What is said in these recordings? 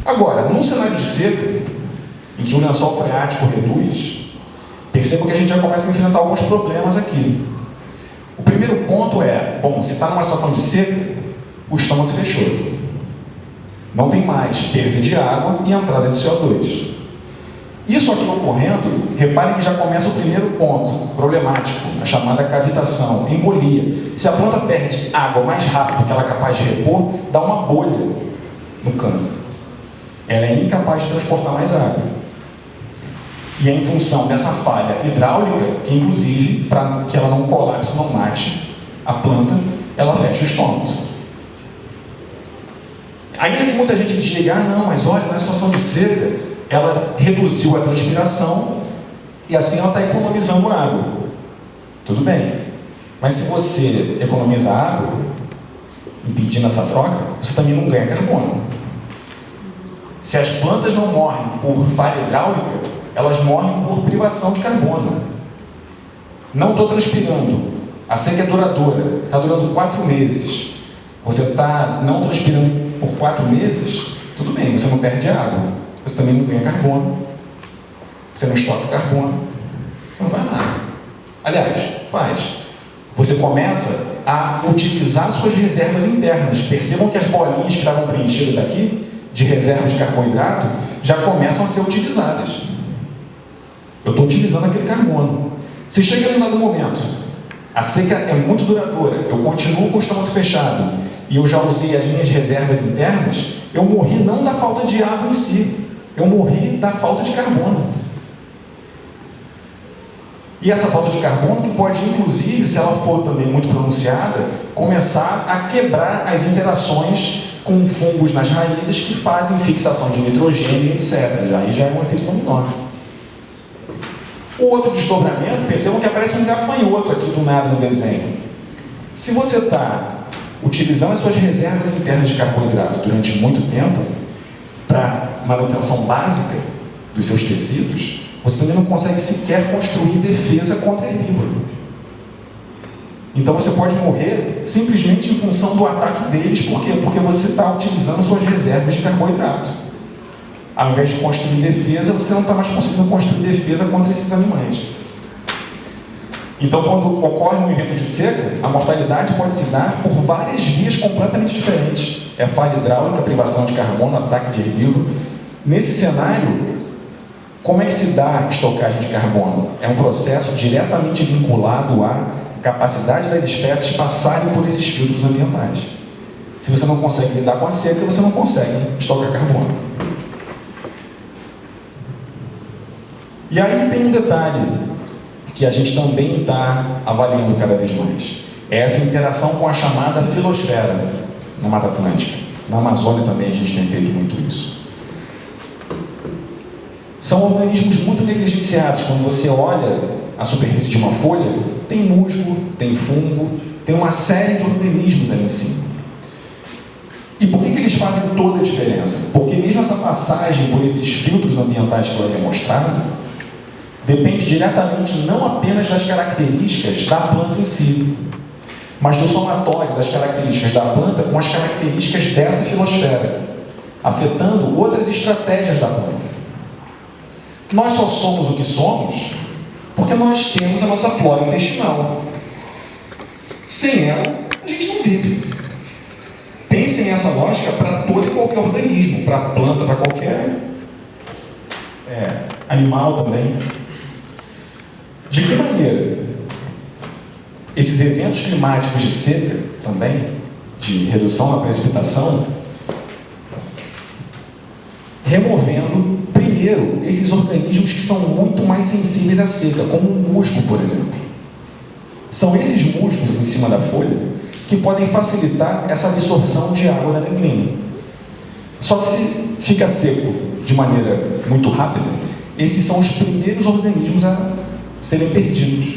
Agora, num cenário de seca, em que o lençol freático reduz, perceba que a gente já começa a enfrentar alguns problemas aqui. O primeiro ponto é, bom, se está numa situação de seca, o estômago fechou. Não tem mais perda de água e entrada de CO2. Isso aqui ocorrendo, repare que já começa o primeiro ponto problemático, a chamada cavitação, embolia. Se a planta perde água mais rápido do que ela é capaz de repor, dá uma bolha no cano. Ela é incapaz de transportar mais água. E é em função dessa falha hidráulica que, inclusive, para que ela não colapse, não mate a planta, ela fecha o estômago. Ainda que muita gente diga, não, mas olha, na situação de seca, ela reduziu a transpiração e assim ela está economizando água. Tudo bem. Mas se você economiza água, impedindo essa troca, você também não ganha carbono. Se as plantas não morrem por falha hidráulica, elas morrem por privação de carbono. Não estou transpirando. A seca é duradoura. Está durando 4 meses. Você está não transpirando por 4 meses, tudo bem, você não perde água. Você também não ganha carbono. Você não estoca carbono. Não vai nada. Aliás, faz. Você começa a utilizar suas reservas internas. Percebam que as bolinhas que estavam preenchidas aqui, de reserva de carboidrato, já começam a ser utilizadas. Eu estou utilizando aquele carbono. Se chega num dado momento, a seca é muito duradoura, eu continuo com o estômago fechado e eu já usei as minhas reservas internas, eu morri não da falta de água em si, eu morri da falta de carbono. E essa falta de carbono que pode, inclusive, se ela for também muito pronunciada, começar a quebrar as interações com fungos nas raízes que fazem fixação de nitrogênio, etc. Aí já é um efeito dominó. O outro desdobramento, percebam que aparece um gafanhoto aqui do nada no desenho. Se você está utilizando as suas reservas internas de carboidrato durante muito tempo, para manutenção básica dos seus tecidos, você também não consegue sequer construir defesa contra herbívoro. Então você pode morrer simplesmente em função do ataque deles. Por quê? Porque você está utilizando suas reservas de carboidrato. Ao invés de construir defesa, você não está mais conseguindo construir defesa contra esses animais. Então, quando ocorre um evento de seca, a mortalidade pode se dar por várias vias completamente diferentes. É falha hidráulica, privação de carbono, ataque de herbívoro. Nesse cenário, como é que se dá a estocagem de carbono? É um processo diretamente vinculado à capacidade das espécies passarem por esses filtros ambientais. Se você não consegue lidar com a seca, você não consegue estocar carbono. E aí tem um detalhe que a gente também está avaliando cada vez mais. É essa interação com a chamada filosfera na Mata Atlântica. Na Amazônia também a gente tem feito muito isso. São organismos muito negligenciados. Quando você olha a superfície de uma folha, tem musgo, tem fungo, tem uma série de organismos ali em cima. E por que eles fazem toda a diferença? Porque mesmo essa passagem por esses filtros ambientais que eu havia mostrado, depende diretamente não apenas das características da planta em si, mas do somatório das características da planta com as características dessa filosfera, afetando outras estratégias da planta. Nós só somos o que somos porque nós temos a nossa flora intestinal. Sem ela, a gente não vive. Pensem essa lógica para todo e qualquer organismo, para a planta, para qualquer animal também. De que maneira esses eventos climáticos de seca também, de redução na precipitação, removendo, primeiro, esses organismos que são muito mais sensíveis à seca, como o musgo, por exemplo. São esses musgos em cima da folha que podem facilitar essa absorção de água da neblina. Só que se fica seco de maneira muito rápida, esses são os primeiros organismos a serem perdidos.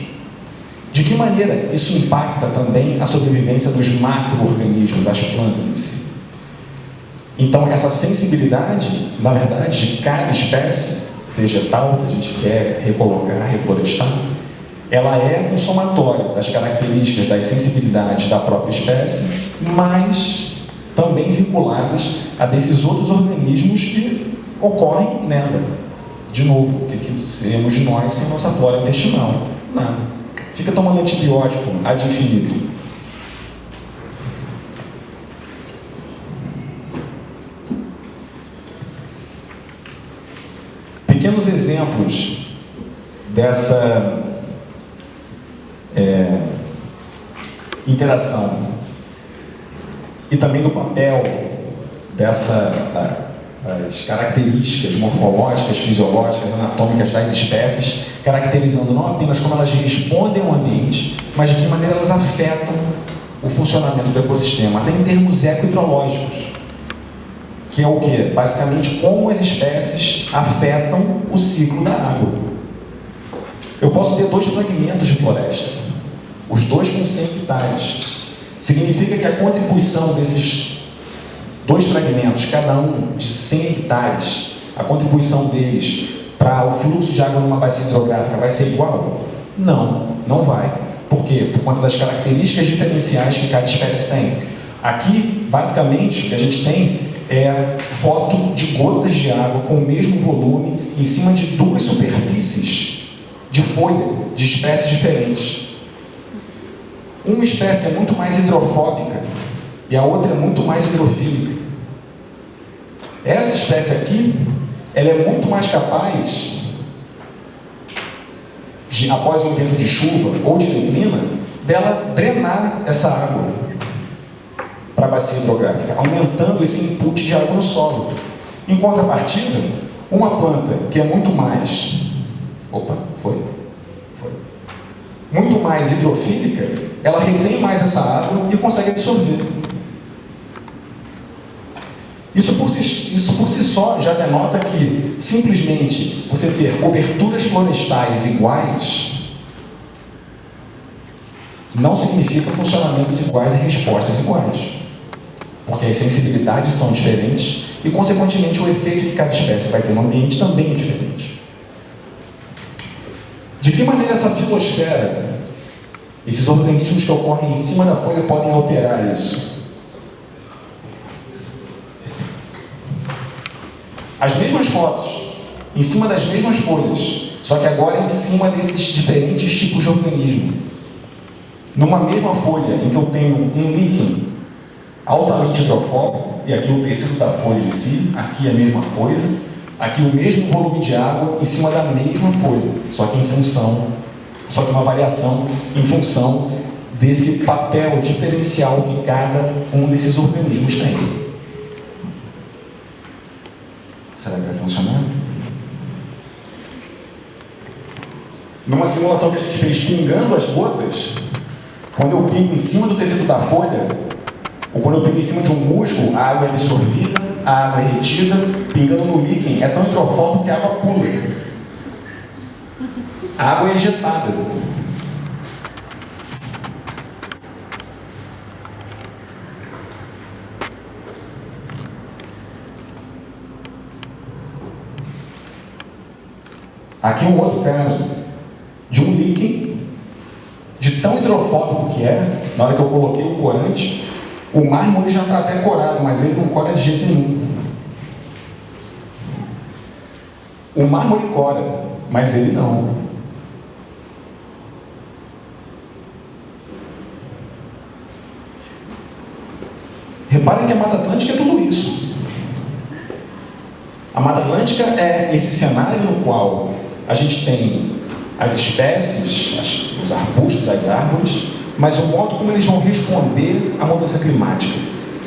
De que maneira isso impacta também a sobrevivência dos macro-organismos, as plantas em si? Então, essa sensibilidade, na verdade, de cada espécie vegetal que a gente quer recolocar, reflorestar, ela é um somatório das características, das sensibilidades da própria espécie, mais também vinculadas a desses outros organismos que ocorrem nela. De novo, o que seremos de nós sem nossa flora intestinal? Nada. Fica tomando antibiótico ad infinitum. Pequenos exemplos dessa interação e também do papel dessas características morfológicas, fisiológicas, anatômicas das espécies, caracterizando não apenas como elas respondem ao ambiente, mas de que maneira elas afetam o funcionamento do ecossistema, até em termos ecohidrológicos, que é o quê? Basicamente, como as espécies afetam o ciclo da água. Eu posso ter 2 fragmentos de floresta, os dois com 100 hectares. Significa que a contribuição desses 2 fragmentos, cada um de 100 hectares, a contribuição deles para o fluxo de água numa bacia hidrográfica vai ser igual? Não, não vai. Por quê? Por conta das características diferenciais que cada espécie tem. Aqui, basicamente, o que a gente tem é foto de gotas de água com o mesmo volume em cima de 2 superfícies de folha de espécies diferentes. Uma espécie é muito mais hidrofóbica e a outra é muito mais hidrofílica. Essa espécie aqui, ela é muito mais capaz de, após um evento de chuva ou de neblina, dela drenar essa água para a bacia hidrográfica, aumentando esse input de água no solo. Em contrapartida, uma planta que é muito mais... muito mais hidrofílica, ela retém mais essa água e consegue absorver. Isso por si só já denota que, simplesmente, você ter coberturas florestais iguais não significa funcionamentos iguais e respostas iguais. Porque as sensibilidades são diferentes e, consequentemente, o efeito que cada espécie vai ter no ambiente também é diferente. De que maneira essa filosfera, esses organismos que ocorrem em cima da folha, podem alterar isso? As mesmas fotos, em cima das mesmas folhas, só que agora em cima desses diferentes tipos de organismo. Numa mesma folha em que eu tenho um líquen altamente hidrofóbico, e aqui o tecido da folha em si, aqui a mesma coisa, aqui o mesmo volume de água em cima da mesma folha, só que uma variação em função desse papel diferencial que cada um desses organismos tem. Será que vai funcionar? Numa simulação que a gente fez pingando as gotas, quando eu pingo em cima do tecido da folha, ou quando eu pingo em cima de um musgo, a água é absorvida, a água é retida, pingando no líquen, é tão hidrofóbico que a água pula. A água é ejetada. Aqui um outro caso de um líquen, de tão hidrofóbico que é, na hora que eu coloquei o corante, o mármore já está até corado, mas ele não cora de jeito nenhum. O mármore cora, mas ele não. Reparem que a Mata Atlântica é tudo isso. A Mata Atlântica é esse cenário no qual a gente tem as espécies, os arbustos, as árvores, mas o modo como eles vão responder à mudança climática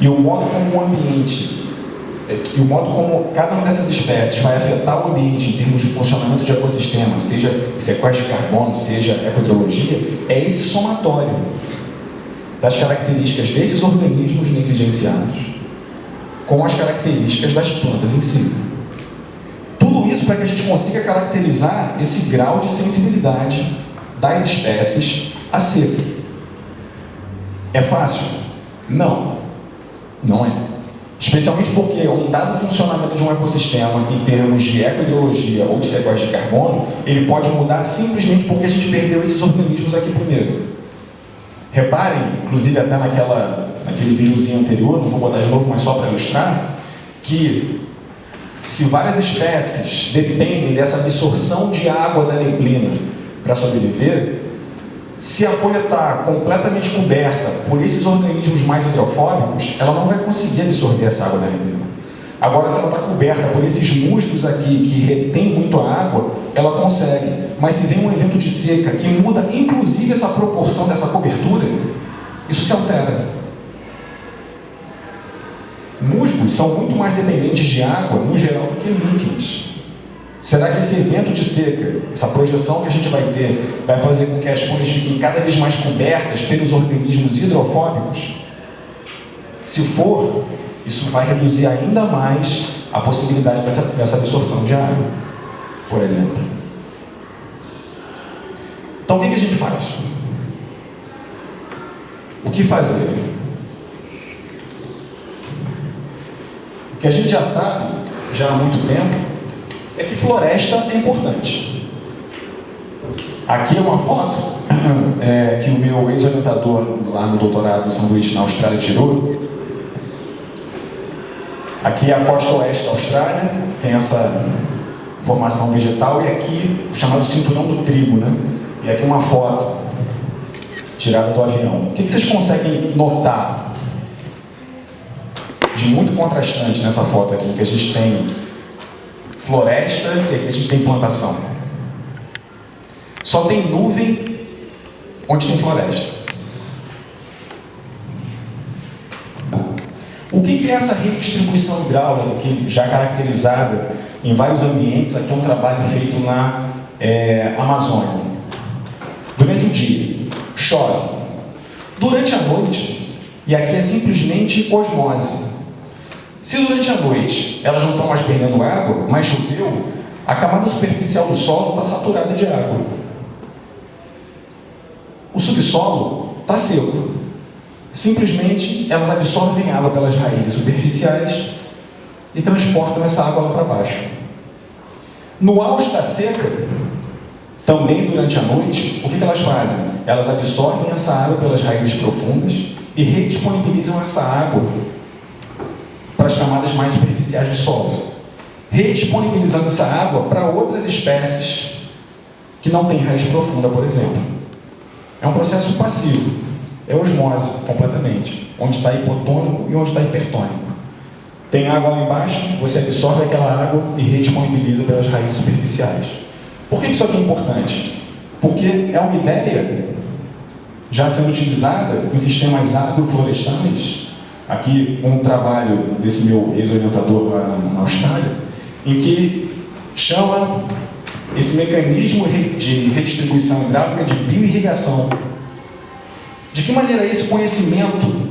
e o modo como o ambiente, e o modo como cada uma dessas espécies vai afetar o ambiente em termos de funcionamento de ecossistema, seja sequestro de carbono, seja ecohidrologia, é esse somatório das características desses organismos negligenciados com as características das plantas em si. Tudo isso para que a gente consiga caracterizar esse grau de sensibilidade das espécies à seca. É fácil? Não. Não é. Especialmente porque um dado funcionamento de um ecossistema em termos de ecohidrologia ou de sequestro de carbono, ele pode mudar simplesmente porque a gente perdeu esses organismos aqui primeiro. Reparem, inclusive até naquele videozinho anterior, não vou botar de novo, mas só para ilustrar, que se várias espécies dependem dessa absorção de água da neblina para sobreviver, se a folha está completamente coberta por esses organismos mais hidrofóbicos, ela não vai conseguir absorver essa água da neblina. Agora, se ela está coberta por esses musgos aqui que retêm muito a água, ela consegue. Mas se vem um evento de seca e muda inclusive essa proporção dessa cobertura, isso se altera. Musgos são muito mais dependentes de água, no geral, do que líquens. Será que esse evento de seca, essa projeção que a gente vai ter, vai fazer com que as folhas fiquem cada vez mais cobertas pelos organismos hidrofóbicos? Se for, isso vai reduzir ainda mais a possibilidade dessa absorção de água, por exemplo. Então, o que a gente faz? O que fazer? O que a gente já sabe, já há muito tempo, é que floresta é importante. Aqui é uma foto que o meu ex-orientador lá no doutorado em Sanduíche, na Austrália, tirou. Aqui é a costa oeste da Austrália, tem essa formação vegetal, e aqui o chamado cinturão do trigo, né? E aqui uma foto tirada do avião. O que vocês conseguem notar de muito contrastante nessa foto aqui? Que a gente tem floresta e aqui a gente tem plantação. Só tem nuvem onde tem floresta. O que é essa redistribuição hidráulica que já é caracterizada em vários ambientes? Aqui é um trabalho feito na Amazônia. Durante o dia, chove. Durante a noite, e aqui é simplesmente osmose. Se durante a noite elas não estão mais perdendo água, mas choveu, a camada superficial do solo está saturada de água. O subsolo está seco. Simplesmente elas absorvem água pelas raízes superficiais e transportam essa água lá para baixo. No auge da seca, também durante a noite, o que elas fazem? Elas absorvem essa água pelas raízes profundas e redisponibilizam essa água para as camadas mais superficiais do solo, redisponibilizando essa água para outras espécies que não têm raiz profunda, por exemplo. É um processo passivo. É osmose, completamente. Onde está hipotônico e onde está hipertônico. Tem água lá embaixo, você absorve aquela água e redisponibiliza pelas raízes superficiais. Por que isso aqui é importante? Porque é uma ideia já sendo utilizada em sistemas agroflorestais. Aqui um trabalho desse meu ex-orientador lá na Austrália, em que ele chama esse mecanismo de redistribuição hidráulica de bioirrigação. De que maneira esse conhecimento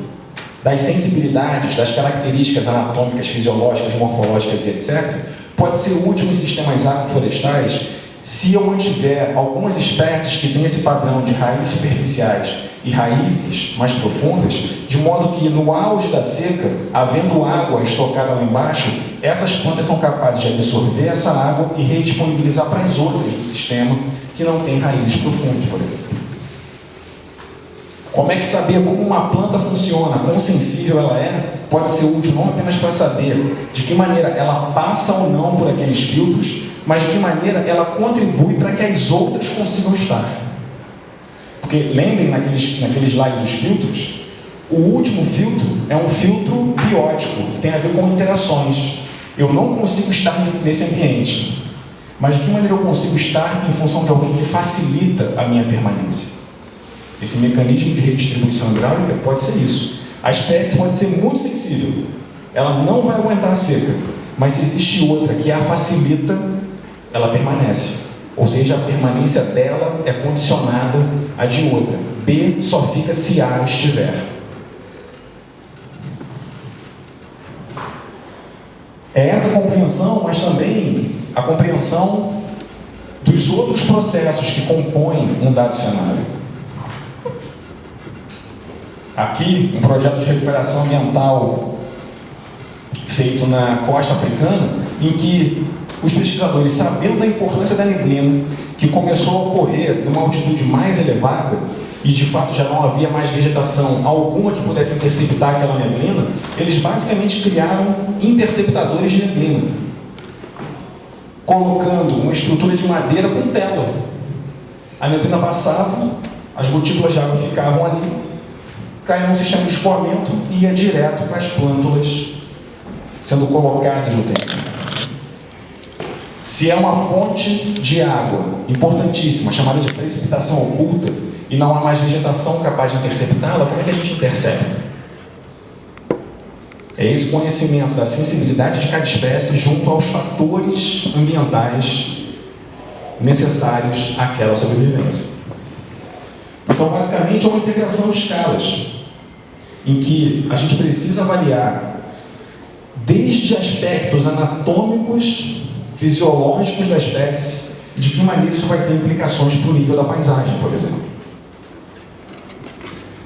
das sensibilidades, das características anatômicas, fisiológicas, morfológicas e etc., pode ser útil em sistemas agroflorestais se eu mantiver algumas espécies que têm esse padrão de raízes superficiais e raízes mais profundas, de modo que no auge da seca, havendo água estocada lá embaixo, essas plantas são capazes de absorver essa água e redisponibilizar para as outras do sistema que não têm raízes profundas, por exemplo. Como é que saber como uma planta funciona, quão sensível ela é, pode ser útil não apenas para saber de que maneira ela passa ou não por aqueles filtros, mas de que maneira ela contribui para que as outras consigam estar. Porque lembrem naquele slide dos filtros, o último filtro é um filtro biótico, que tem a ver com interações. Eu não consigo estar nesse ambiente, mas de que maneira eu consigo estar em função de alguém que facilita a minha permanência? Esse mecanismo de redistribuição hidráulica pode ser isso. A espécie pode ser muito sensível, ela não vai aguentar a seca, mas se existe outra que a facilita, ela permanece. Ou seja, a permanência dela é condicionada à de outra. B só fica se A estiver. É essa compreensão, mas também a compreensão dos outros processos que compõem um dado cenário. Aqui, um projeto de recuperação ambiental feito na costa africana, em que os pesquisadores, sabendo da importância da neblina, que começou a ocorrer numa altitude mais elevada, e de fato já não havia mais vegetação alguma que pudesse interceptar aquela neblina, eles basicamente criaram interceptadores de neblina, colocando uma estrutura de madeira com tela. A neblina passava, as gotículas de água ficavam ali, caía num sistema de escoamento e ia direto para as plântulas sendo colocadas no tempo. Se é uma fonte de água importantíssima, chamada de precipitação oculta, e não há mais vegetação capaz de interceptá-la, como é que a gente intercepta? É esse conhecimento da sensibilidade de cada espécie junto aos fatores ambientais necessários àquela sobrevivência. Então, basicamente, é uma integração de escalas, em que a gente precisa avaliar desde aspectos anatômicos, fisiológicos da espécie, e de que maneira isso vai ter implicações para o nível da paisagem, por exemplo.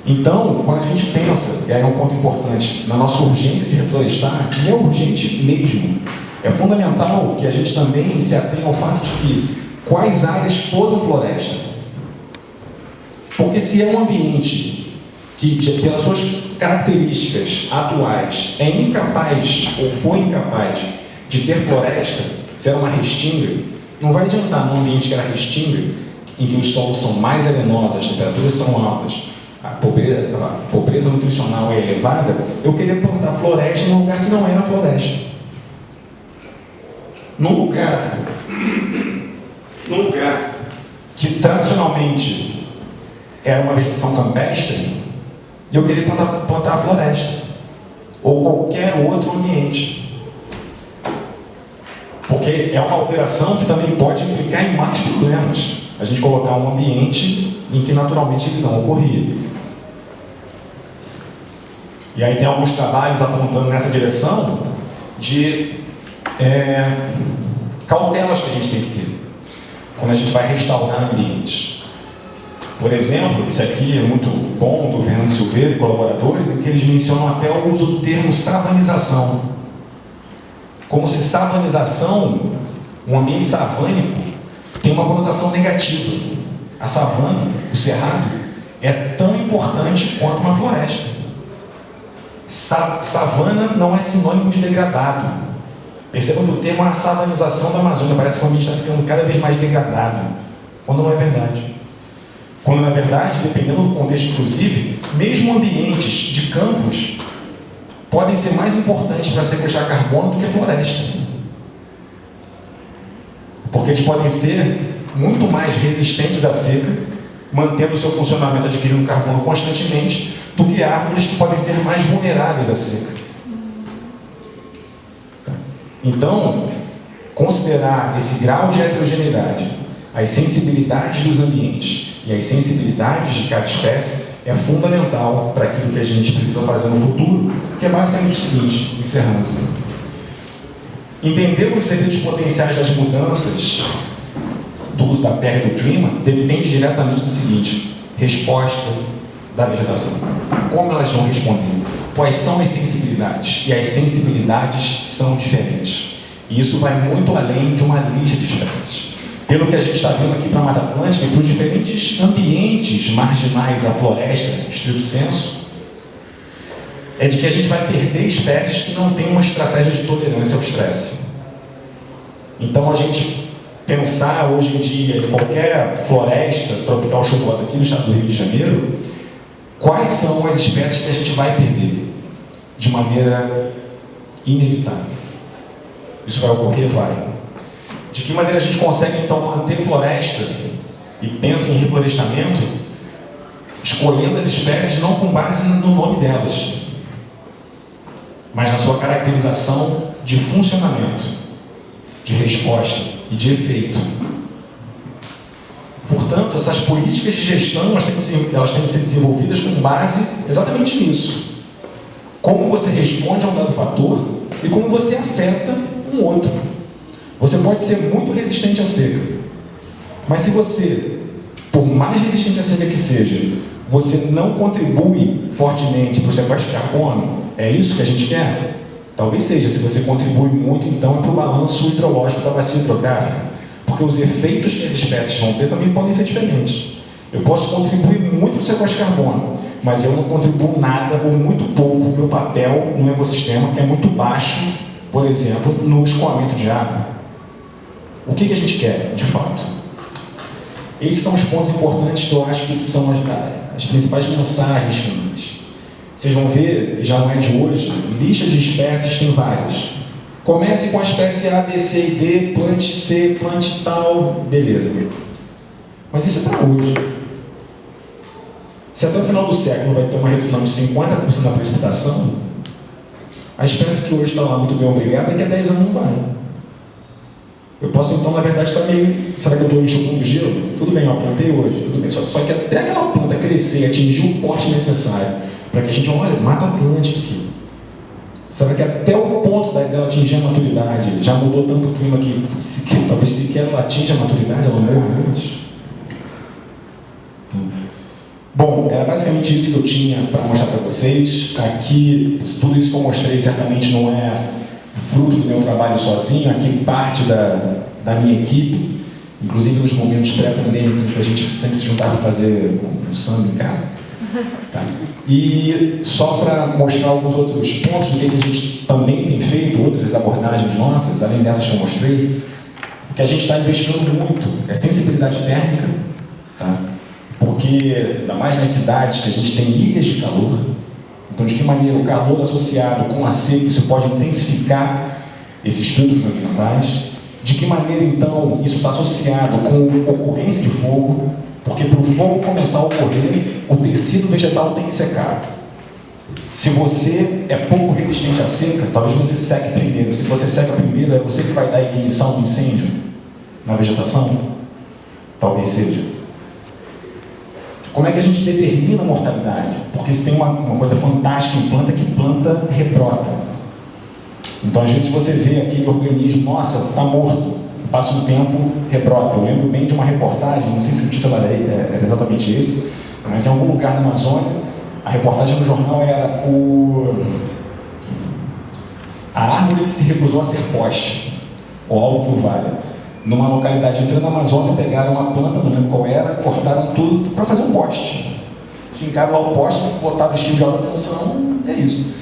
Então, quando a gente pensa, e aí é um ponto importante, na nossa urgência de reflorestar, e é urgente mesmo, é fundamental que a gente também se atenha ao fato de que quais áreas foram floresta. Porque se é um ambiente que, pelas suas características atuais, é incapaz, ou foi incapaz, de ter floresta, se era uma restinga, não vai adiantar num ambiente que era restinga, em que os solos são mais arenosos, as temperaturas são altas, a pobreza nutricional é elevada, eu queria plantar floresta num lugar que não era floresta. Num lugar que tradicionalmente era uma vegetação campestre, eu queria plantar a floresta, ou qualquer outro ambiente. Porque é uma alteração que também pode implicar em mais problemas. A gente colocar um ambiente em que naturalmente ele não ocorria. E aí tem alguns trabalhos apontando nessa direção de cautelas que a gente tem que ter quando a gente vai restaurar ambientes. Por exemplo, isso aqui é muito bom do Fernando Silveira e colaboradores, em que eles mencionam até o uso do termo savanização. Como se savanização, um ambiente savânico, tem uma conotação negativa. A savana, o cerrado, é tão importante quanto uma floresta. Savana não é sinônimo de degradado. Percebam que o termo é a savanização da Amazônia. Parece que o ambiente está ficando cada vez mais degradado, quando não é verdade. Quando, na verdade, dependendo do contexto, inclusive, mesmo ambientes de campos podem ser mais importantes para sequestrar carbono do que a floresta. Porque eles podem ser muito mais resistentes à seca, mantendo o seu funcionamento, adquirindo carbono constantemente, do que árvores que podem ser mais vulneráveis à seca. Então, considerar esse grau de heterogeneidade, as sensibilidades dos ambientes e as sensibilidades de cada espécie é fundamental para aquilo que a gente precisa fazer no futuro, que é basicamente o seguinte, encerrando. Entender os efeitos potenciais das mudanças do uso da terra e do clima depende diretamente do seguinte: resposta da vegetação. Como elas vão responder? Quais são as sensibilidades? E as sensibilidades são diferentes. E isso vai muito além de uma lista de espécies. Pelo que a gente está vendo aqui para a Mata Atlântica e para os diferentes ambientes marginais à floresta, estrito senso, é de que a gente vai perder espécies que não têm uma estratégia de tolerância ao estresse. Então, a gente pensar hoje em dia em qualquer floresta tropical chuvosa aqui no estado do Rio de Janeiro, quais são as espécies que a gente vai perder de maneira inevitável? Isso vai ocorrer? Vai. De que maneira a gente consegue, então, manter floresta e pensa em reflorestamento, escolhendo as espécies não com base no nome delas, mas na sua caracterização de funcionamento, de resposta e de efeito. Portanto, essas políticas de gestão elas têm que ser desenvolvidas com base exatamente nisso. Como você responde a um dado fator e como você afeta um outro. Você pode ser muito resistente à seca, mas se você, por mais resistente à seca que seja, você não contribui fortemente para o sequestro de carbono, é isso que a gente quer? Talvez seja. Se você contribui muito, então, para o balanço hidrológico da bacia hidrográfica, porque os efeitos que as espécies vão ter também podem ser diferentes. Eu posso contribuir muito para o sequestro de carbono, mas eu não contribuo nada ou muito pouco. O meu papel no ecossistema é muito baixo, por exemplo, no escoamento de água. O que a gente quer, de fato? Esses são os pontos importantes que eu acho que são as principais mensagens finais. Vocês vão ver, já não é de hoje, lista de espécies tem várias. Comece com a espécie A, B, C e D, plante C, plante tal, beleza. Mas isso é para hoje. Se até o final do século vai ter uma redução de 50% da precipitação, a espécie que hoje está lá muito bem obrigada, daqui a 10 anos não vai. Eu posso então, na verdade, estar meio... Será que eu estou enxugando gelo? Tudo bem, eu plantei hoje, tudo bem. Só que até aquela planta crescer e atingir o porte necessário para que a gente olhe, Mata Atlântica aqui. Será que até o ponto dela atingir a maturidade, já mudou tanto o clima que talvez sequer ela atinja a maturidade, ela morra antes? Bom, era basicamente isso que eu tinha para mostrar para vocês. Aqui, tudo isso que eu mostrei certamente não é fruto do meu trabalho sozinho, aqui parte da minha equipe, inclusive nos momentos pré-pandêmicos a gente sempre se juntava para fazer um samba em casa. Tá? E só para mostrar alguns outros pontos do que a gente também tem feito, outras abordagens nossas, além dessas que eu mostrei, o que a gente está investigando muito é sensibilidade térmica, tá? Porque, ainda mais nas cidades que a gente tem ilhas de calor, então de que maneira o calor associado com a seca, isso pode intensificar esses filtros ambientais, de que maneira então isso está associado com ocorrência de fogo, porque para o fogo começar a ocorrer, o tecido vegetal tem que secar. Se você é pouco resistente à seca, talvez você seque primeiro. Se você seca primeiro, é você que vai dar ignição do incêndio na vegetação? Talvez seja. Como é que a gente determina a mortalidade? Porque se tem uma coisa fantástica em planta, que planta rebrota. Então, às vezes você vê aquele organismo, nossa, está morto. Passa um tempo, rebrota. Eu lembro bem de uma reportagem, não sei se o título era exatamente esse, mas em algum lugar da Amazônia, a reportagem no jornal era a árvore que se recusou a ser poste, ou algo que o valha. Numa localidade entrando na Amazônia, pegaram uma planta, não lembro qual era, cortaram tudo para fazer um poste. Fincaram lá o poste, botaram os fios de alta tensão, é isso.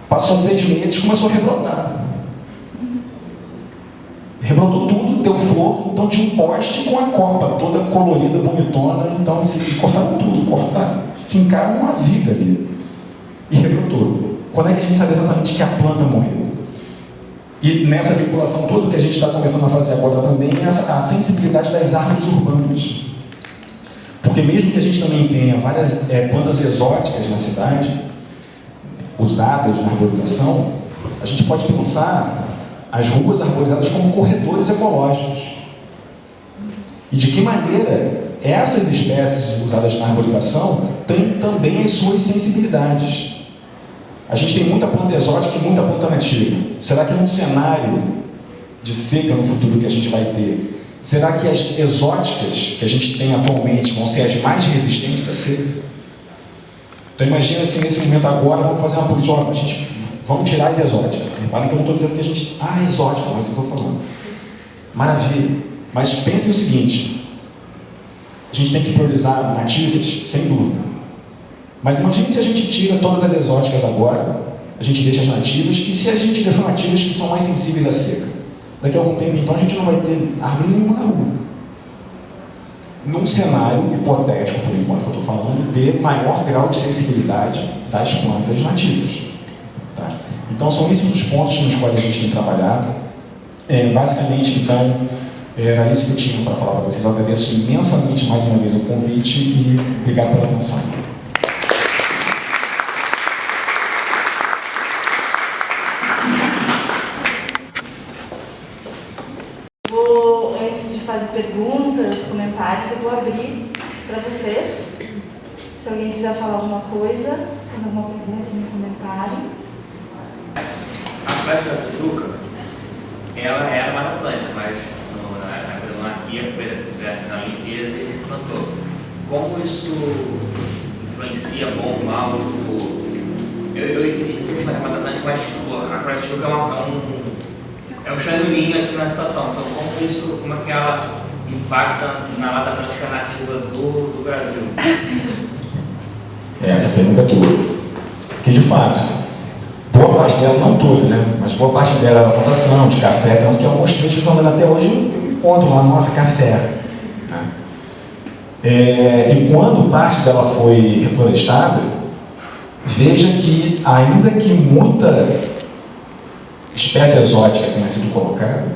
Passou 6 meses, começou a rebrotar. Rebrotou tudo, deu flor, então tinha um poste com a copa toda colorida, bonitona, então cortaram tudo, fincaram uma viga ali e rebrotou. Quando é que a gente sabe exatamente que a planta morreu? E nessa vinculação toda que a gente está começando a fazer agora também é a sensibilidade das árvores urbanas. Porque mesmo que a gente também tenha várias plantas exóticas na cidade, usadas na arborização, a gente pode pensar as ruas arborizadas como corredores ecológicos. E de que maneira essas espécies usadas na arborização têm também as suas sensibilidades. A gente tem muita planta exótica e muita planta nativa. Será que num cenário de seca no futuro que a gente vai ter, será que as exóticas que a gente tem atualmente vão ser as mais resistentes à seca? Então imagina se nesse momento agora vamos fazer uma política, a gente vamos tirar as exóticas. Reparem que eu não estou dizendo que a gente... exótica, mas eu estou falando. Maravilha. Mas pensem o seguinte, a gente tem que priorizar nativas, sem dúvida. Mas imagine se a gente tira todas as exóticas agora, a gente deixa as nativas, e se a gente deixou nativas que são mais sensíveis à seca? Daqui a algum tempo, então, a gente não vai ter árvore nenhuma na rua. Num cenário hipotético, por enquanto que eu estou falando, de maior grau de sensibilidade das plantas nativas. Tá? Então, são esses os pontos nos quais a gente tem trabalhado. Basicamente, então, era isso que eu tinha para falar para vocês. Eu agradeço imensamente mais uma vez o convite e obrigado pela atenção. Antes de fazer perguntas, comentários, eu vou abrir para vocês. Se alguém quiser falar alguma coisa, fazer alguma pergunta, algum comentário. A flecha da Tijuca, ela era Mata Atlântica, mas na monarquia foi na limpeza e plantou. Como isso influencia bom ou mal? Eu entendi a Mata Atlântica, mas a flecha da Tijuca é um chandurinho aqui na situação. Então, como é que ela impacta na Mata Atlântica nativa do Brasil? Essa pergunta é boa. Porque, de fato, boa parte dela, não toda, né? Mas boa parte dela era plantação de café, tanto que alguns trechos andando até hoje eu encontro lá, nossa, café. E quando parte dela foi reflorestada, veja que, ainda que muita espécie exótica tenha sido colocada,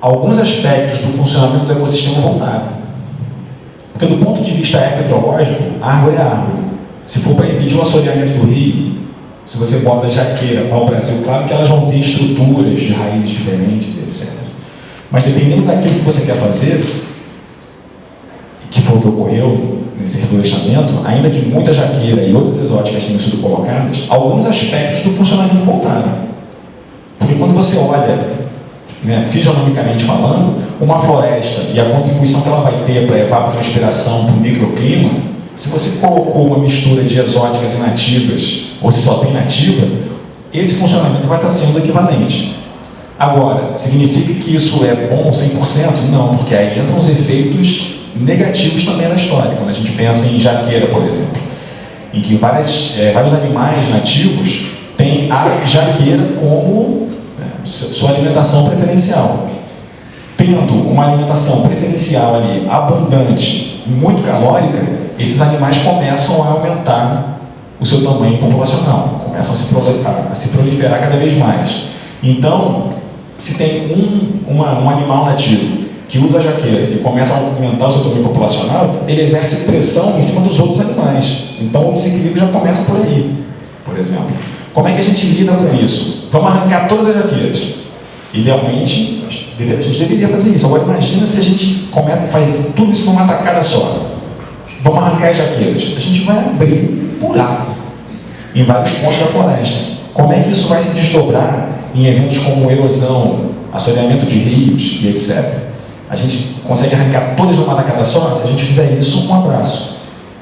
alguns aspectos do funcionamento do ecossistema voltaram. Porque, do ponto de vista eco-hidrológico, árvore é árvore. Se for para impedir o assoreamento do rio, se você bota jaqueira para o Brasil, claro que elas vão ter estruturas de raízes diferentes, etc. Mas, dependendo daquilo que você quer fazer, que foi o que ocorreu nesse reflorestamento, ainda que muita jaqueira e outras exóticas tenham sido colocadas, alguns aspectos do funcionamento voltaram. Porque quando você olha, né, fisionomicamente falando, uma floresta e a contribuição que ela vai ter para a evapotranspiração, para o microclima, se você colocou uma mistura de exóticas e nativas, ou se só tem nativa, esse funcionamento vai estar sendo equivalente. Agora, significa que isso é bom 100%? Não, porque aí entram os efeitos negativos também na história. Quando a gente pensa em jaqueira, por exemplo, em que vários animais nativos têm a jaqueira como sua alimentação preferencial. Tendo uma alimentação preferencial ali abundante, muito calórica, esses animais começam a aumentar o seu tamanho populacional, começam a se proliferar cada vez mais. Então, se tem um animal nativo que usa a jaqueira e começa a aumentar o seu tamanho populacional, ele exerce pressão em cima dos outros animais. Então o desequilíbrio já começa por aí, por exemplo. Como é que a gente lida com isso? Vamos arrancar todas as jaqueiras. Idealmente, a gente deveria fazer isso. Agora imagina se a gente faz tudo isso numa tacada só. Vamos arrancar as jaqueiras. A gente vai abrir buraco em vários pontos da floresta. Como é que isso vai se desdobrar em eventos como erosão, assoreamento de rios e etc.? A gente consegue arrancar todas numa tacada só? Se a gente fizer isso, um abraço.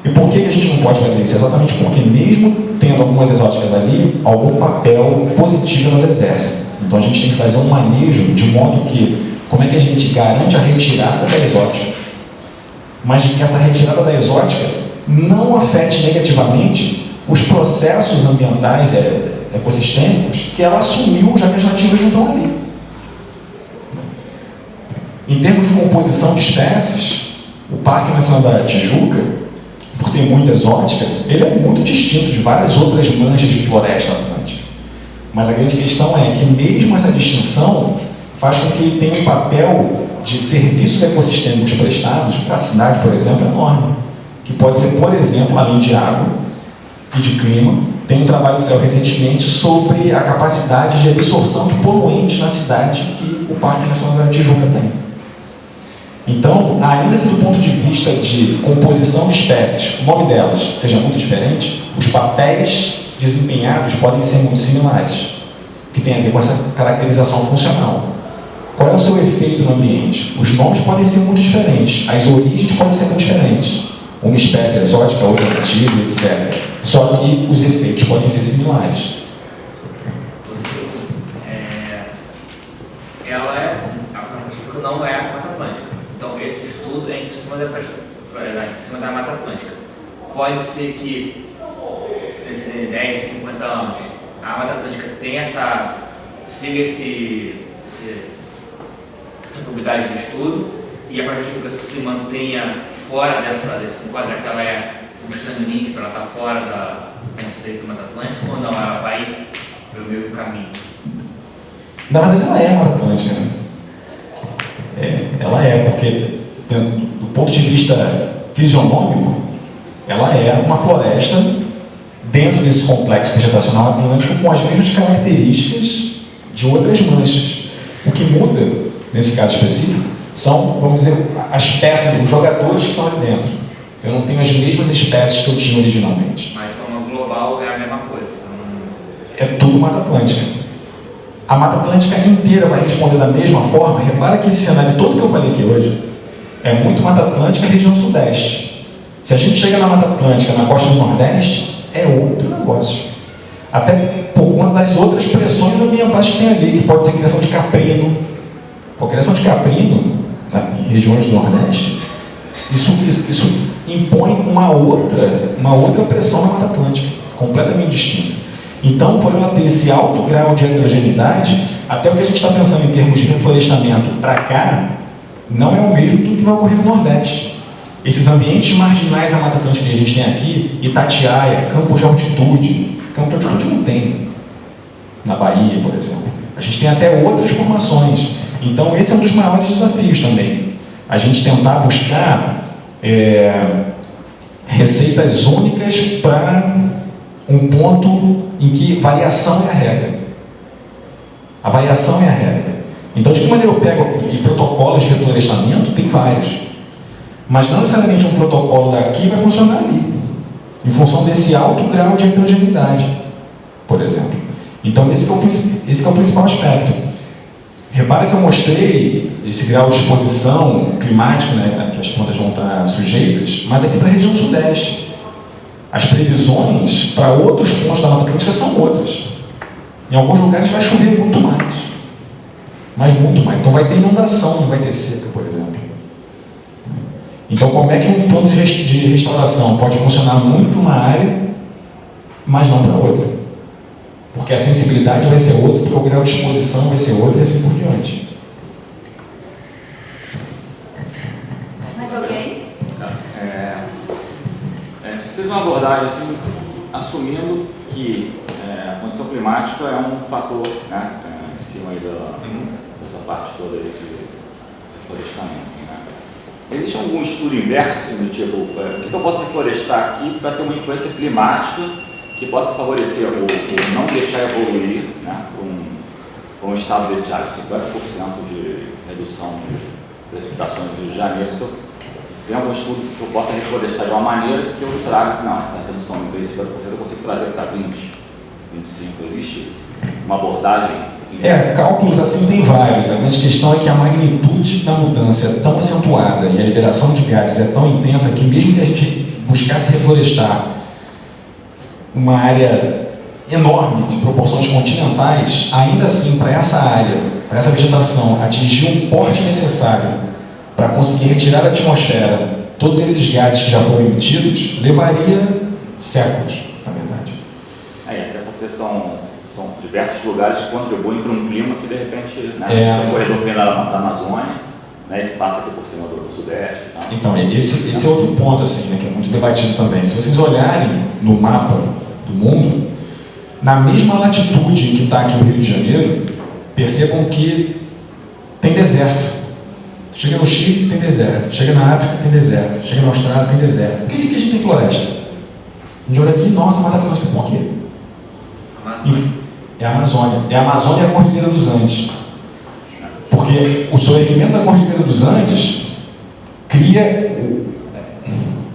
E por que a gente não pode fazer isso? Exatamente porque, mesmo tendo algumas exóticas ali, algum papel positivo elas exercem. Então a gente tem que fazer um manejo de modo que, como é que a gente garante a retirada da exótica, mas de que essa retirada da exótica não afete negativamente os processos ambientais ecossistêmicos que ela assumiu, já que as nativas não estão ali. Em termos de composição de espécies, o Parque Nacional da Tijuca, por ter muita exótica, ele é muito distinto de várias outras manchas de floresta atlântica. Mas a grande questão é que mesmo essa distinção faz com que ele tenha um papel de serviços ecossistêmicos prestados para a cidade, por exemplo, enorme. Que pode ser, por exemplo, além de água e de clima, tem um trabalho que saiu recentemente sobre a capacidade de absorção de poluentes na cidade que o Parque Nacional da Tijuca tem. Então, ainda que do ponto de vista de composição de espécies, o nome delas seja muito diferente, os papéis desempenhados podem ser muito similares, que tem a ver com essa caracterização funcional. Qual é o seu efeito no ambiente? Os nomes podem ser muito diferentes, as origens podem ser muito diferentes. Uma espécie exótica, outra nativa, etc. Só que os efeitos podem ser similares. Não é a Mata Atlântica. Então, esse estudo é em cima da Mata Atlântica. Pode ser que, nesses 10, 50 anos, a Mata Atlântica tenha siga essa probabilidade de estudo e a Mata Atlântica se mantenha fora desse enquadro que ela é um estranho limite, para ela estar fora do conceito da Mata Atlântica, ou não, ela vai pelo meio caminho? Na verdade, ela é a Mata Atlântica, né? Ela é, porque do ponto de vista fisionômico, ela é uma floresta dentro desse complexo vegetacional atlântico com as mesmas características de outras manchas. O que muda, nesse caso específico, são, vamos dizer, as peças, os jogadores que estão ali dentro. Eu não tenho as mesmas espécies que eu tinha originalmente. Mas de forma global é a mesma coisa. É tudo Mata Atlântica. A Mata Atlântica inteira vai responder da mesma forma. Repara que esse cenário todo que eu falei aqui hoje é muito Mata Atlântica e região sudeste. Se a gente chega na Mata Atlântica, na costa do Nordeste, é outro negócio. Até por conta das outras pressões ambientais que tem ali, que pode ser criação de caprino. A criação de caprino em regiões do Nordeste, isso impõe uma outra pressão na Mata Atlântica, completamente distinta. Então, por ela ter esse alto grau de heterogeneidade, até o que a gente está pensando em termos de reflorestamento para cá, não é o mesmo do que vai ocorrer no Nordeste. Esses ambientes marginais à Mata Atlântica que a gente tem aqui, Itatiaia, campos de altitude não tem na Bahia, por exemplo. A gente tem até outras formações. Então, esse é um dos maiores desafios também. A gente tentar buscar receitas únicas para um ponto em que variação é a regra. A variação é a regra. Então, de que maneira eu pego, e protocolos de reflorestamento, tem vários. Mas não necessariamente um protocolo daqui vai funcionar ali, em função desse alto grau de heterogeneidade, por exemplo. Então, esse que é o principal aspecto. Repara que eu mostrei esse grau de exposição climático, né, que as plantas vão estar sujeitas, mas aqui para a região sudeste. As previsões para outros pontos da Mata Atlântica são outras. Em alguns lugares vai chover muito mais. Mas muito mais. Então vai ter inundação, não vai ter seca, por exemplo. Então como é que um plano de restauração pode funcionar muito para uma área, mas não para outra? Porque a sensibilidade vai ser outra, porque o grau de exposição vai ser outro e assim por diante. Mais alguém? Você fez uma abordagem assim, assumindo que a condição climática é um fator, né, em cima aí dessa parte toda aí de reflorestamento. Né? Existe algum estudo inverso, assim, do tipo, o que eu posso reflorestar aqui para ter uma influência climática que possa favorecer ou não deixar evoluir, né, com um estado desse já de 50% de redução de precipitações no Rio de Janeiro? Tem algum estudo que eu possa reflorestar de uma maneira que eu traga, assim, não, essa redução de 50% eu consigo trazer para 20%, 25%? Existe uma abordagem? Cálculos assim tem vários. A grande questão é que a magnitude da mudança é tão acentuada e a liberação de gases é tão intensa que mesmo que a gente buscasse reflorestar uma área enorme, de proporções continentais, ainda assim, para essa área, para essa vegetação atingir um porte necessário para conseguir retirar da atmosfera todos esses gases que já foram emitidos, levaria séculos, na verdade. Até porque são diversos lugares que contribuem para um clima que, de repente, né, o corredor vem da Amazônia, né, que passa aqui por cima do Sudeste. Tá? Então, esse é outro ponto, assim, né, que é muito debatido também. Se vocês olharem no mapa do mundo, na mesma latitude em que está aqui o Rio de Janeiro, percebam que tem deserto. Chega no Chile, tem deserto. Chega na África, tem deserto. Chega na Austrália, tem deserto. Por que aqui a gente tem floresta? A gente olha aqui, nossa, Mata Atlântica. Por quê? É a Amazônia. É a Amazônia e a Cordilheira dos Andes. Porque o soerguimento da Cordilheira dos Andes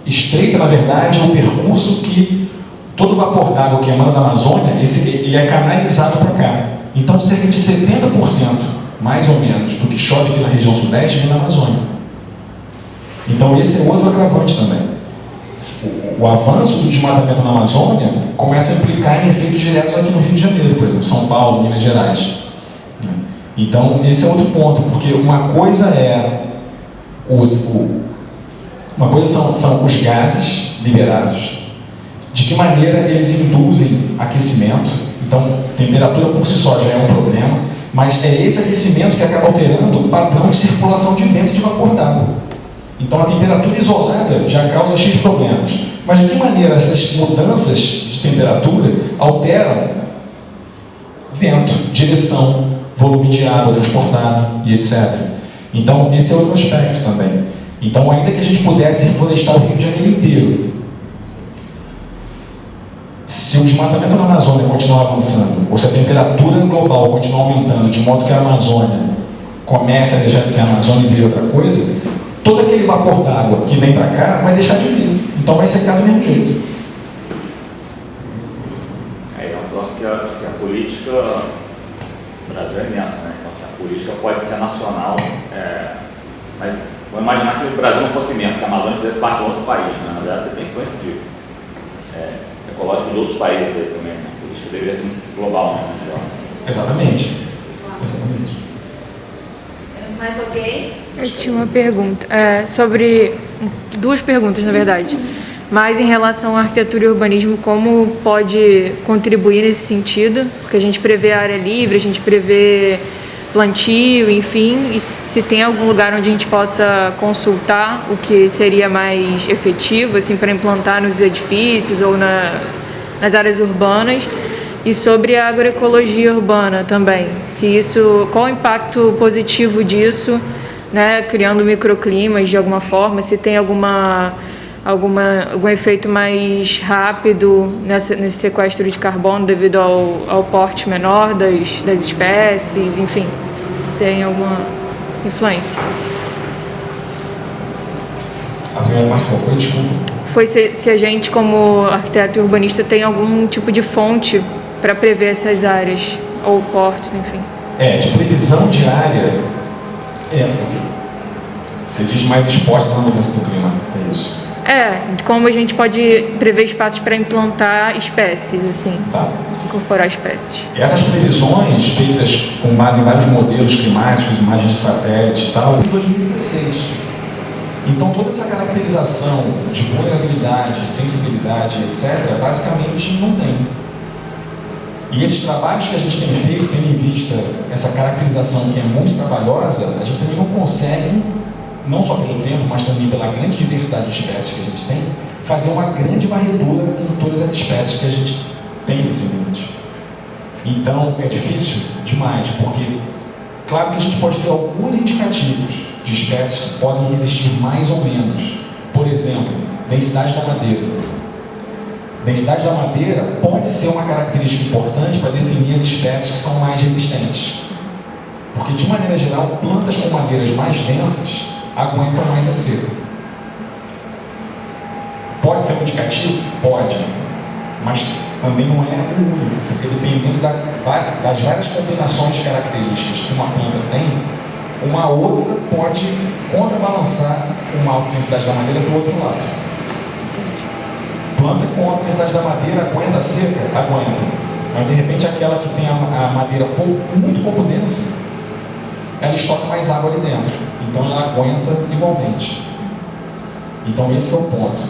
estreita, na verdade, o percurso que todo o vapor d'água que emana da Amazônia, ele é canalizado para cá. Então, cerca de 70%, mais ou menos, do que chove aqui na região sudeste vem da Amazônia. Então, esse é outro agravante também. O avanço do desmatamento na Amazônia começa a implicar em efeitos diretos aqui no Rio de Janeiro, por exemplo, São Paulo, Minas Gerais. Então, esse é outro ponto, porque uma coisa são os gases liberados, de que maneira eles induzem aquecimento. Então, temperatura por si só já é um problema, mas é esse aquecimento que acaba alterando o padrão de circulação de vento e de vapor d'água. Então, a temperatura isolada já causa X problemas. Mas de que maneira essas mudanças de temperatura alteram vento, direção, volume de água transportado e etc. Então, esse é outro aspecto também. Então, ainda que a gente pudesse reflorestar o Rio de Janeiro inteiro, se o desmatamento na Amazônia continuar avançando, ou se a temperatura global continuar aumentando, de modo que a Amazônia comece a deixar de ser a Amazônia e vire outra coisa, todo aquele vapor d'água que vem para cá vai deixar de vir. Então vai secar do mesmo jeito. É um troço que assim, a política, o Brasil é imenso, né? Então assim, a política pode ser nacional, mas vamos imaginar que o Brasil não fosse imenso, que a Amazônia fizesse parte de outro país, né? Na verdade você tem influência ecológica de outros países aí também, né? A política deveria ser global, né? Exatamente. Mais alguém? Eu tinha uma pergunta. Sobre... Duas perguntas, na verdade. Mas em relação à arquitetura e urbanismo, como pode contribuir nesse sentido? Porque a gente prevê área livre, a gente prevê plantio, enfim, e se tem algum lugar onde a gente possa consultar o que seria mais efetivo, assim, para implantar nos edifícios ou nas áreas urbanas. E sobre a agroecologia urbana também, qual o impacto positivo disso, né, criando microclimas de alguma forma, se tem algum efeito mais rápido nesse sequestro de carbono devido ao porte menor das espécies, enfim, se tem alguma influência. A primeira parte qual foi? Desculpa. Foi se a gente, como arquiteto e urbanista, tem algum tipo de fonte para prever essas áreas, ou portes, enfim. De previsão de área, porque você diz mais expostas à mudança do clima, é isso? Como a gente pode prever espaços para implantar espécies, assim, incorporar espécies. Essas previsões, feitas com base em vários modelos climáticos, imagens de satélite e tal, em 2016. Então toda essa caracterização de vulnerabilidade, sensibilidade, etc., basicamente não tem. E esses trabalhos que a gente tem feito, tendo em vista essa caracterização que é muito trabalhosa, a gente também não consegue, não só pelo tempo, mas também pela grande diversidade de espécies que a gente tem, fazer uma grande varredura em todas as espécies que a gente tem nesse ambiente. Então é difícil demais, porque claro que a gente pode ter alguns indicativos de espécies que podem resistir mais ou menos. Por exemplo, densidade da madeira. Densidade da madeira pode ser uma característica importante para definir as espécies que são mais resistentes. Porque, de maneira geral, plantas com madeiras mais densas aguentam mais a seca. Pode ser um indicativo? Pode. Mas também não é o único, porque dependendo das várias combinações de características que uma planta tem, uma outra pode contrabalançar uma alta densidade da madeira para o outro lado. Planta com alta densidade da madeira aguenta a seca? Aguenta. Mas de repente aquela que tem a madeira muito pouco densa, ela estoca mais água ali dentro. Então ela aguenta igualmente. Então esse é o ponto.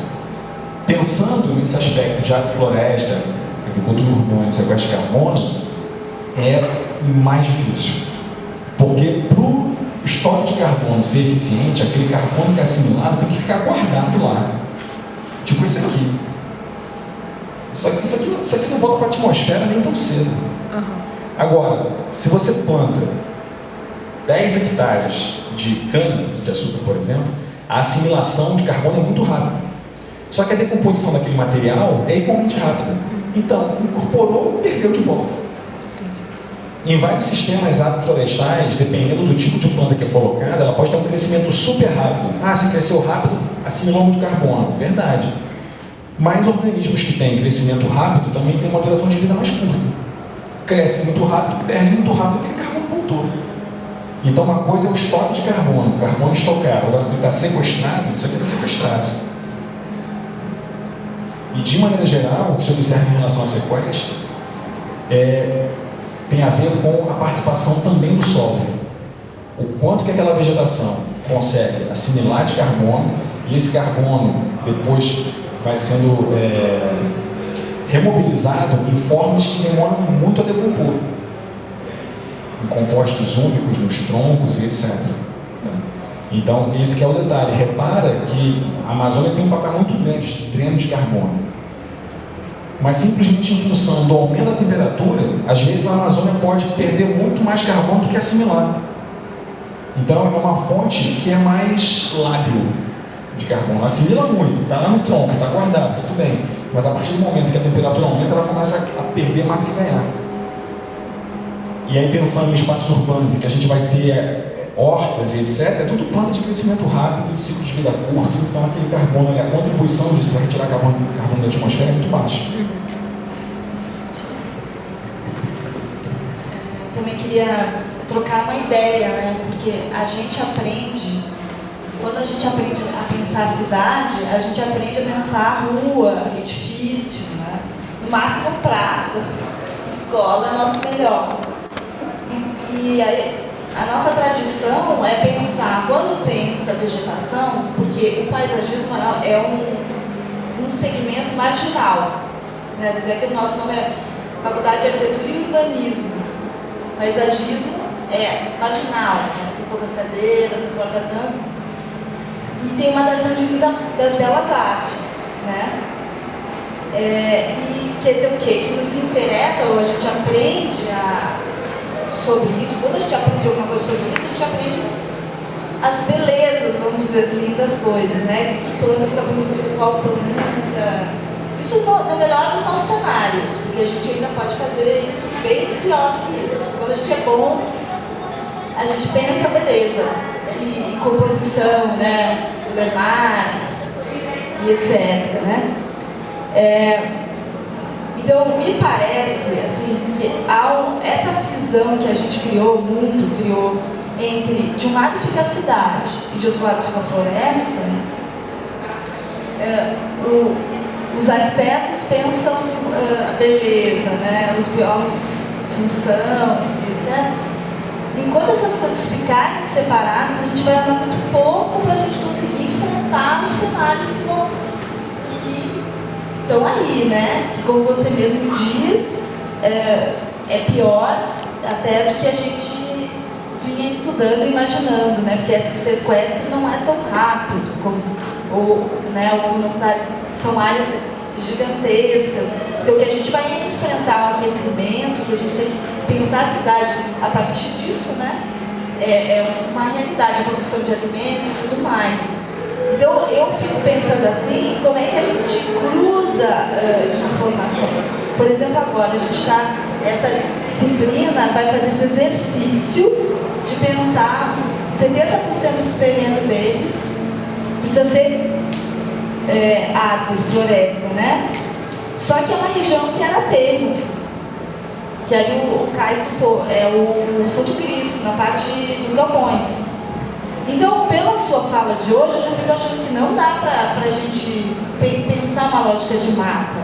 Pensando nesse aspecto de agrofloresta, agricultura urbana e sequestro de carbono, é mais difícil. Porque para o estoque de carbono ser eficiente, aquele carbono que é assimilado tem que ficar guardado lá. Tipo esse aqui. Isso aqui não volta para a atmosfera nem tão cedo. Agora, se você planta 10 hectares de cana de açúcar, por exemplo, a assimilação de carbono é muito rápida. Só que a decomposição daquele material é igualmente rápida. Então, incorporou, perdeu de volta. Em vários sistemas agroflorestais, dependendo do tipo de planta que é colocada, ela pode ter um crescimento super rápido. Se cresceu rápido, assimilou muito carbono. Verdade. Mas organismos que têm crescimento rápido também têm uma duração de vida mais curta. Cresce muito rápido, perde muito rápido, aquele carbono voltou. Então uma coisa é o estoque de carbono, carbono estocado. Agora ele está sequestrado, isso aqui está sequestrado. E de maneira geral, o que se observa em relação a sequestro tem a ver com a participação também do solo. O quanto que aquela vegetação consegue assimilar de carbono, e esse carbono depois vai sendo remobilizado em formas que demoram muito a decompor, em compostos úmicos nos troncos e etc. Então, esse que é o detalhe. Repara que a Amazônia tem um papel muito grande de dreno de carbono. Mas simplesmente em função do aumento da temperatura, às vezes a Amazônia pode perder muito mais carbono do que assimilar. Então é uma fonte que é mais lábil de carbono. Assimila muito, está lá no tronco, está guardado, tudo bem. Mas a partir do momento que a temperatura aumenta, ela começa a perder mais do que ganhar. E aí pensando em espaços urbanos em que a gente vai ter hortas e etc., é tudo planta de crescimento rápido, de ciclo de vida curto, então aquele carbono, a contribuição disso para retirar carbono da atmosfera é muito baixa. Também queria trocar uma ideia, né? Porque a gente aprende, quando a gente aprende a pensar a cidade, a gente aprende a pensar rua, edifício, né? No máximo praça, escola é nosso melhor. E aí, A nossa tradição é pensar, quando pensa vegetação, porque o paisagismo é um segmento marginal, né? Até que o nosso nome é Faculdade de Arquitetura e Urbanismo. Paisagismo é marginal, né? Tem poucas cadeiras, não importa tanto. E tem uma tradição de vida das belas artes, né? E quer dizer o quê? Que nos interessa, ou a gente aprende sobre isso. Quando a gente aprende alguma coisa sobre isso, a gente aprende as belezas, vamos dizer assim, das coisas, né? Que planta fica bonita com qual planta. Isso no melhor dos nossos cenários, porque a gente ainda pode fazer isso bem pior do que isso. Quando a gente é bom, a gente pensa beleza e composição, né? Lemais e etc, né? Então, me parece assim, que essa cisão que a gente criou, o mundo criou, entre, de um lado fica a cidade e de outro lado fica a floresta, os arquitetos pensam a beleza, né? Os biólogos função, etc. Enquanto essas coisas ficarem separadas, a gente vai andar muito pouco para a gente conseguir enfrentar os cenários que estão aí, né? Que, como você mesmo diz, é pior até do que a gente vinha estudando e imaginando, né? Porque esse sequestro não é tão rápido, são áreas gigantescas. Então, que a gente vai enfrentar o aquecimento, que a gente tem que pensar a cidade a partir disso, né? É uma realidade, a produção de alimento e tudo mais. Então, eu fico pensando assim, como é que a gente cruza informações. Por exemplo, agora a gente está, essa disciplina vai fazer esse exercício de pensar 70% do terreno deles precisa ser árvore, floresta, né? Só que é uma região que era aterro, que é ali o cais o Santo Cristo, na parte dos galpões. Então, pela sua fala de hoje, eu já fico achando que não dá para a gente pensar uma lógica de mata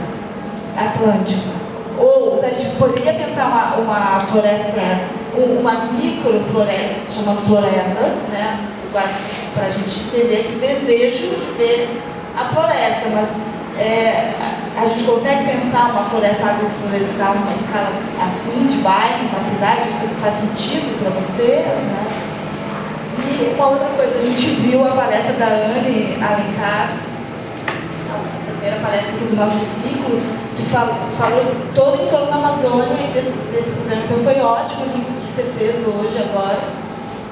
atlântica. Ou a gente poderia pensar uma floresta, uma microfloresta, chamada floresta, né? Para a gente entender que o desejo de ver a floresta, mas a gente consegue pensar uma floresta agroflorestal numa escala assim, de bairro, uma cidade, isso faz sentido para vocês, né? E uma outra coisa, a gente viu a palestra da Anne Alencar, a primeira palestra aqui do nosso ciclo, que falou todo em torno da Amazônia e desse programa. Então foi ótimo o link que você fez hoje, agora,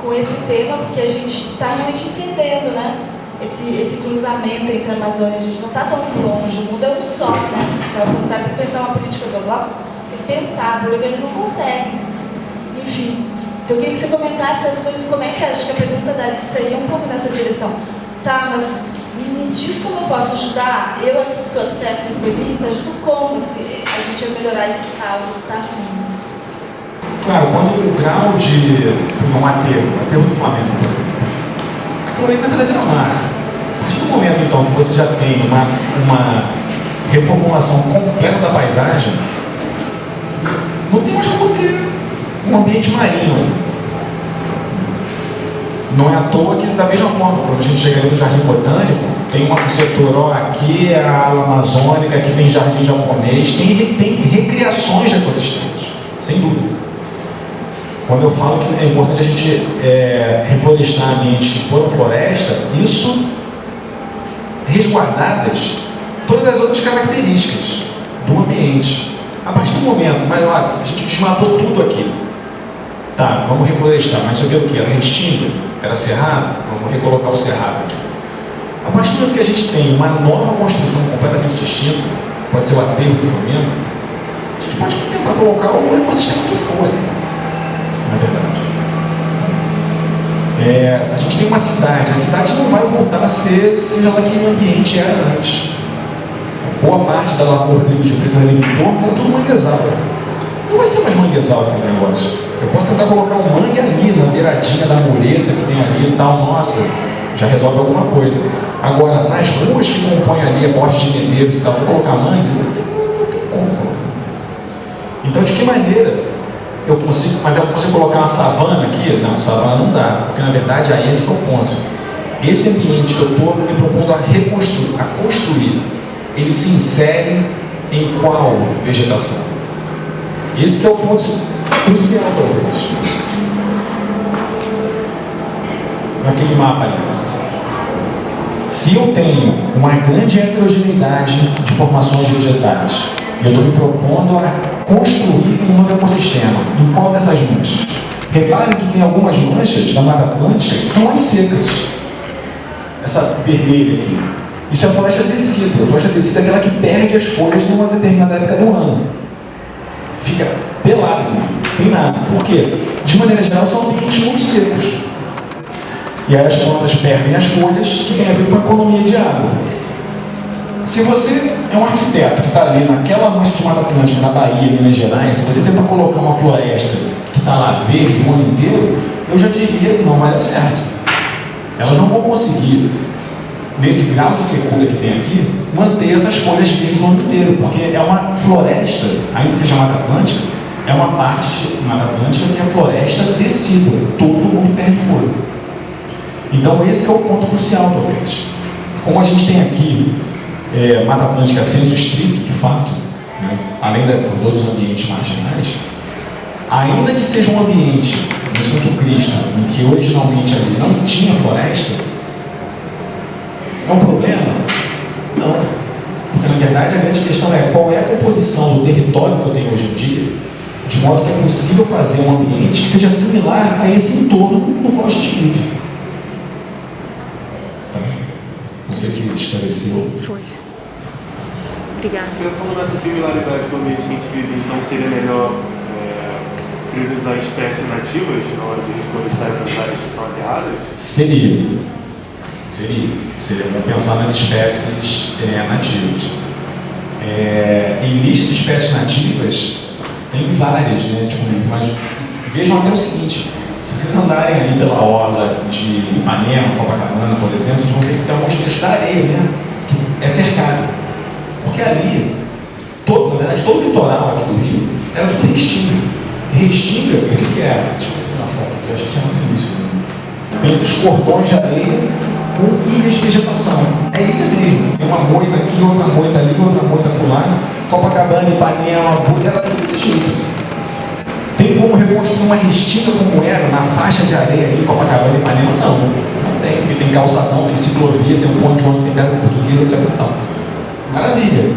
com esse tema, porque a gente está realmente entendendo, né? Esse cruzamento entre a Amazônia, a gente não está tão longe, o mundo é um só, né? Então tem que pensar uma política global, tem que pensar, porque a gente não consegue. Enfim. Então, eu queria que você comentasse essas coisas, como é que acho que a pergunta da Alice ia um pouco nessa direção. Tá, mas me diz como eu posso ajudar? Eu aqui que sou arquiteto e urbanista, ajudo como a gente a melhorar esse caldo que está ruim? Claro, quando o grau de, por exemplo, um aterro do Flamengo, por exemplo, aquilo ali na verdade é mar. A partir do momento, então, que você já tem uma reformulação completa da paisagem, não tem mais como ter um ambiente marinho. Não é à toa que, da mesma forma, quando a gente chega ali no Jardim Botânico, tem um setor, aqui é a ala amazônica, aqui tem jardim japonês, tem recriações de ecossistemas, sem dúvida. Quando eu falo que é importante a gente reflorestar ambientes que foram floresta, isso resguardadas todas as outras características do ambiente. A partir do momento, mas olha, a gente desmatou tudo aqui. Tá, vamos reflorestar, mas isso aqui é o quê? Era restinga? Era cerrado? Vamos recolocar o cerrado aqui. A partir do momento que a gente tem uma nova construção completamente distinta, pode ser o aterro do Flamengo, a gente pode tentar colocar o ecossistema que for, na verdade. A gente tem uma cidade, a cidade não vai voltar a ser, seja lá que ambiente era antes. Boa parte da Lagoa Rodrigues de Freitas ali em torno era tudo manguezal. Não vai ser mais manguezal aquele negócio. Eu posso tentar colocar um mangue ali, na beiradinha da mureta que tem ali e tal, nossa, já resolve alguma coisa. Agora, nas ruas que compõem ali a Borges de Medeiros e tal, vou colocar mangue, não tem como colocar. Então, de que maneira mas eu consigo colocar uma savana aqui? Não, savana não dá, porque na verdade aí esse é o ponto. Esse ambiente que eu estou me propondo a reconstruir, a construir, ele se insere em qual vegetação? Esse que é o ponto crucial para vocês. Naquele mapa ali. Se eu tenho uma grande heterogeneidade de formações vegetais e eu estou me propondo a construir um novo ecossistema, em qual dessas manchas? Reparem que tem algumas manchas da Mata Atlântica que são mais secas. Essa vermelha aqui. Isso é a floresta decida. A floresta decida é aquela que perde as folhas numa determinada época do ano. Fica pelado, não tem nada. Por quê? De maneira geral, são ambientes muito secos. E aí as plantas perdem as folhas, que tem a ver com a economia de água. Se você é um arquiteto que está ali naquela mancha de Mata Atlântica, na Bahia, Minas Gerais, se você tenta colocar uma floresta que está lá verde o ano inteiro, eu já diria que não vai dar certo. Elas não vão conseguir, nesse grau de secura que tem aqui, manter essas folhas verdes o ano inteiro, porque é uma floresta, ainda que seja Mata Atlântica, é uma parte de Mata Atlântica que é floresta decídua, todo mundo perde folha. Então esse que é o ponto crucial, talvez. Como a gente tem aqui Mata Atlântica senso estrito, de fato, né, além dos outros ambientes marginais, ainda que seja um ambiente do Santo Cristo, em que originalmente ali não tinha floresta, é um problema? Não. Porque na verdade a grande questão é qual é a composição do território que eu tenho hoje em dia, de modo que é possível fazer um ambiente que seja similar a esse entorno no qual a gente vive. Não sei se esclareceu. Foi. Obrigada. Pensando nessa similaridade do ambiente que a gente vive, então seria melhor priorizar espécies nativas na hora de reflorestar essas áreas que são aterradas? Seria bom pensar nas espécies nativas. Em lista de espécies nativas, tem várias, né, disponíveis, mas vejam até o seguinte. Se vocês andarem ali pela orla de Ipanema, Copacabana, por exemplo, vocês vão ver que tem alguns trechos da areia, né? Que é cercado. Porque ali, na verdade, todo o litoral aqui do Rio era tudo restinga. Restinga, o que era? Deixa eu ver se tem uma foto aqui, eu acho que tinha no início. Tem esses cordões de areia com ilhas de vegetação. É ilha mesmo. Tem uma moita aqui, outra moita ali, outra moita por lá. Copacabana, Ipanema, Buda, era tudo desse jeito assim. Tem como reconstruir uma restinga como era na faixa de areia ali em Copacabana e Ipanema? Não tem, porque tem calçadão, tem ciclovia, tem um ponto de ônibus, tem terra portuguesa, etc. Então, maravilha.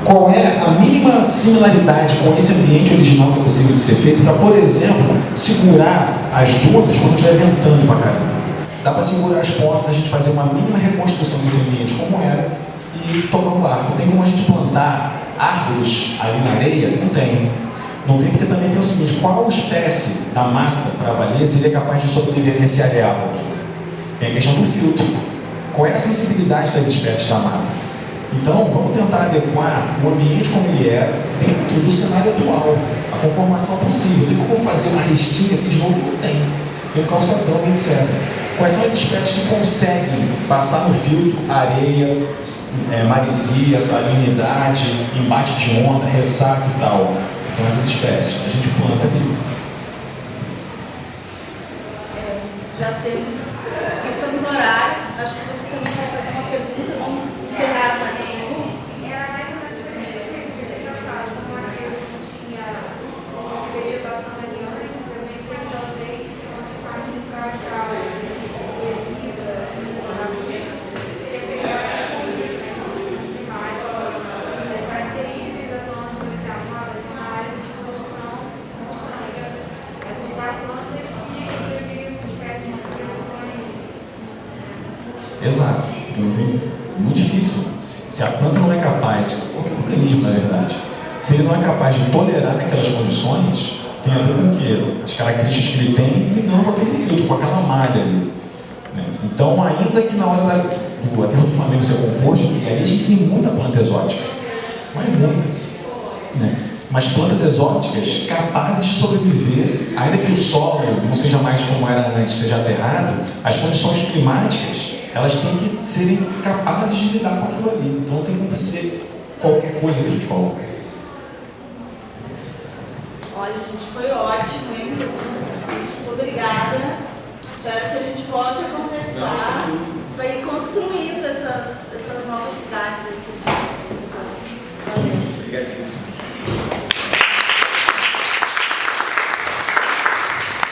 Qual é a mínima similaridade com esse ambiente original que é possível de ser feito para, por exemplo, segurar as dunas quando estiver ventando pra caramba? Dá para segurar as pontas, a gente fazer uma mínima reconstrução desse ambiente como era e tocar um barco. Tem como a gente plantar árvores ali na areia? Não tem. Não tem, porque também tem o seguinte, qual espécie da mata, para valer, seria capaz de sobreviver nesse areal aqui? Tem a questão do filtro. Qual é a sensibilidade das espécies da mata? Então, vamos tentar adequar o ambiente como ele é dentro do cenário atual, a conformação possível. Tem como fazer uma restinga aqui de novo? Não tem. Tem um calçadão, etc. Quais são as espécies que conseguem passar no filtro areia, maresia, salinidade, embate de onda, ressaca e tal? São essas espécies. A gente planta ali. Já estamos no horário. Acho que você também vai fazer uma pergunta. Vamos encerrar com essa pergunta. Era mais ou menos essa vegetação. Como aquele não tinha vegetação ali antes, eu pensei que talvez fosse um caminho para achar que seria viva, seria pegar essa condição climática, as características da planta, por exemplo, uma área de produção constante. É buscar plantas que sobrevivem, espécies que sobrevivem isso. Exato. Então, muito difícil. Se a planta não é capaz, qualquer organismo na verdade, se ele não é capaz de tolerar aquelas condições, tem a ver com o quê? As características que ele tem e não com aquele filtro, com aquela malha ali. Né? Então, ainda que na hora do aterro do Flamengo ser composto, ali a gente tem muita planta exótica, mas muita. Né? Mas plantas exóticas capazes de sobreviver, ainda que o solo não seja mais como era antes, seja aterrado, as condições climáticas, elas têm que serem capazes de lidar com aquilo ali. Então não tem como ser qualquer coisa que a gente coloca. Olha, Olha, gente, foi ótimo, hein? Muito obrigada.